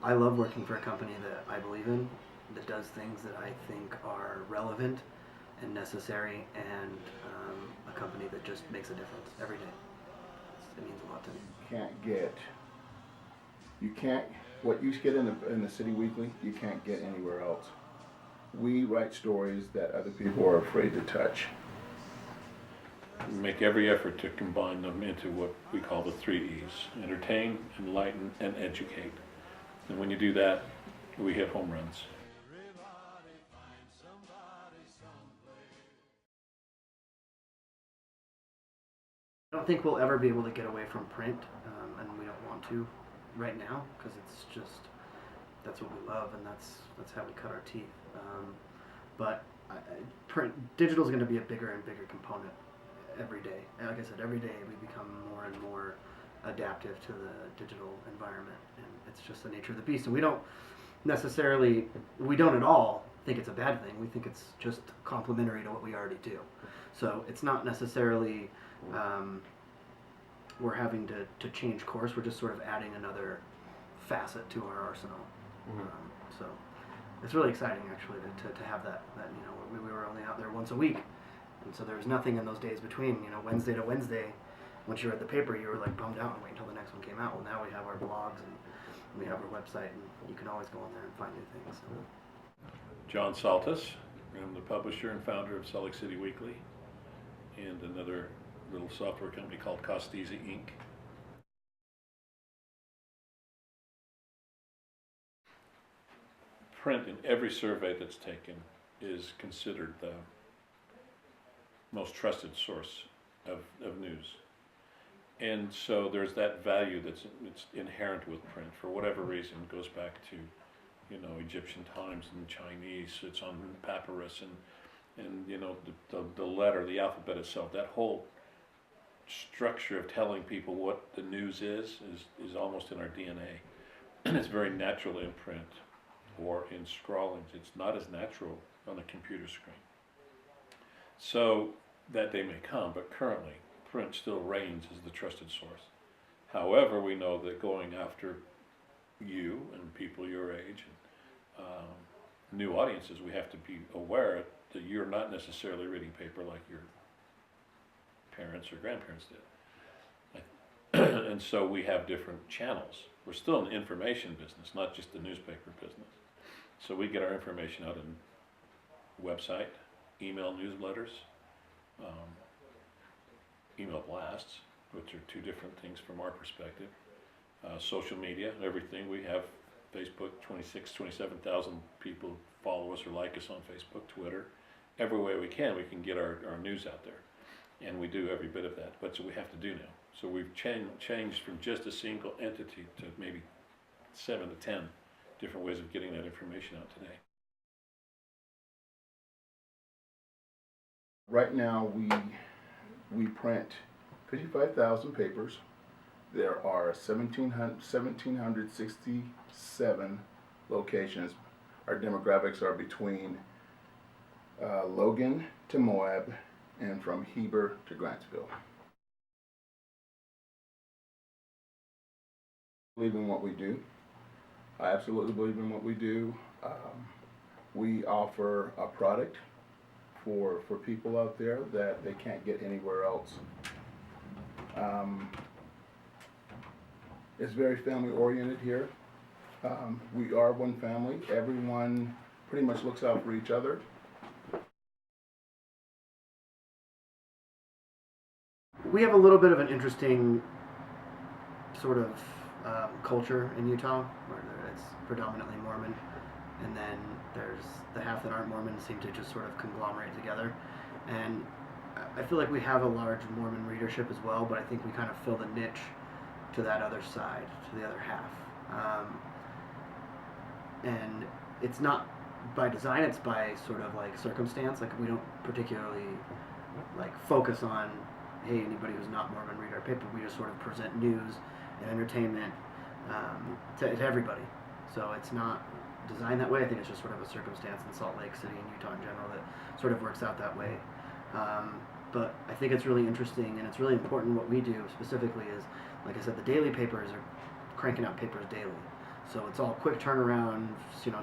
I love working for a company that I believe in, that does things that I think are relevant and necessary, and a company that just makes a difference every day. It means a lot to me. You can't, what you get in the City Weekly, you can't get anywhere else. We write stories that other people are afraid to touch. We make every effort to combine them into what we call the 3 E's: entertain, enlighten, and educate. And when you do that, we hit home runs. I don't think we'll ever be able to get away from print, and we don't want to right now, because it's just, that's what we love, and that's how we cut our teeth. But digital is going to be a bigger and bigger component every day. And like I said, every day we become more and more adaptive to the digital environment, and it's just the nature of the beast. And we don't at all think it's a bad thing. We think it's just complementary to what we already do. So it's not necessarily we're having to change course. We're just sort of adding another facet to our arsenal. Mm-hmm. So it's really exciting, actually, to have that we were only out there once a week, and so there was nothing in those days between, Wednesday to Wednesday. Once you read the paper, you were like bummed out and wait until the next one came out. Well, now we have our blogs and we have our website, and you can always go on there and find new things. So. John Saltis, I'm the publisher and founder of Salt Lake City Weekly, and another little software company called Costisa Inc. Print, in every survey that's taken, is considered the most trusted source of news. And so there's that value it's inherent with print. For whatever reason, it goes back to Egyptian times and Chinese. It's on papyrus, and the letter, the alphabet itself. That whole structure of telling people what the news is almost in our DNA, and it's very natural in print or in scrawlings. It's not as natural on a computer screen. So that day may come, but currently print still reigns as the trusted source. However, we know that going after you and people your age and new audiences, we have to be aware that you're not necessarily reading paper like your parents or grandparents did. And so we have different channels. We're still in the information business, not just the newspaper business. So we get our information out in website, email newsletters, email blasts, which are 2 different things from our perspective. Social media, everything. We have Facebook, 27,000 people follow us or like us on Facebook, Twitter. Every way we can get our news out there. And we do every bit of that. But so we have to do now. So we've changed from just a single entity to maybe 7 to 10 different ways of getting that information out today. Right now, we print 55,000 papers. There are 1,767 locations. Our demographics are between Logan to Moab and from Heber to Grantsville. I believe in what we do. I absolutely believe in what we do. We offer a product for people out there that they can't get anywhere else. It's very family oriented here. We are one family. Everyone pretty much looks out for each other. We have a little bit of an interesting sort of culture in Utah, where it's predominantly Mormon, and then there's the half that aren't Mormon seem to just sort of conglomerate together. And I feel like we have a large Mormon readership as well, but I think we kind of fill the niche to that other side, to the other half. And it's not by design, it's by sort of like circumstance. Like, we don't particularly like focus on, hey, anybody who's not Mormon read our paper. We just sort of present news and entertainment to everybody. So it's not designed that way. I think it's just sort of a circumstance in Salt Lake City and Utah in general that sort of works out that way. But I think it's really interesting, and it's really important. What we do specifically is, like I said, the daily papers are cranking out papers daily. So it's all quick turnaround,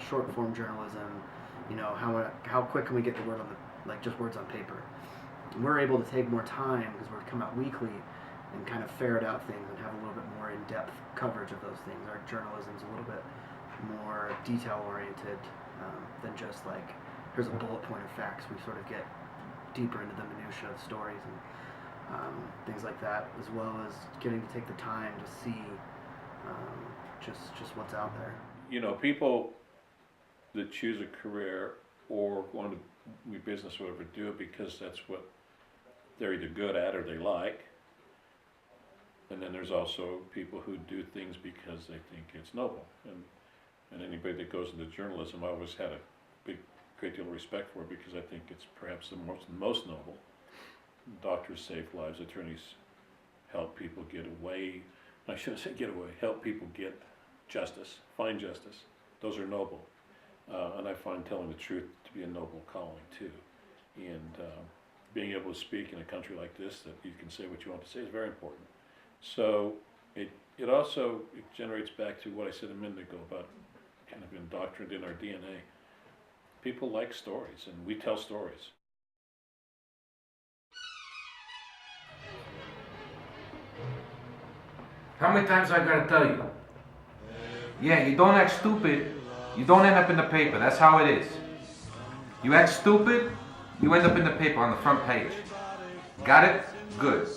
short form journalism. How quick can we get the word on just words on paper? And we're able to take more time because we're come out weekly and kind of ferret out things and have a little bit more in-depth coverage of those things. Our journalism's a little bit more detail-oriented than just like, here's a bullet point of facts. We sort of get deeper into the minutia of stories and things like that, as well as getting to take the time to see just what's out there. People that choose a career or want to be business or whatever do it because that's what they're either good at or they like. And then there's also people who do things because they think it's noble. And anybody that goes into journalism, I always had a great deal of respect for, because I think it's perhaps the most noble. Doctors save lives, attorneys help people get away. I shouldn't say get away, help people get justice, find justice. Those are noble. And I find telling the truth to be a noble calling too. And being able to speak in a country like this that you can say what you want to say is very important. So it also generates back to what I said a minute ago about kind of indoctrinated in our DNA. People like stories, and we tell stories. How many times I gotta tell you? Yeah, you don't act stupid, you don't end up in the paper. That's how it is. You act stupid, you end up in the paper on the front page. Got it? Good.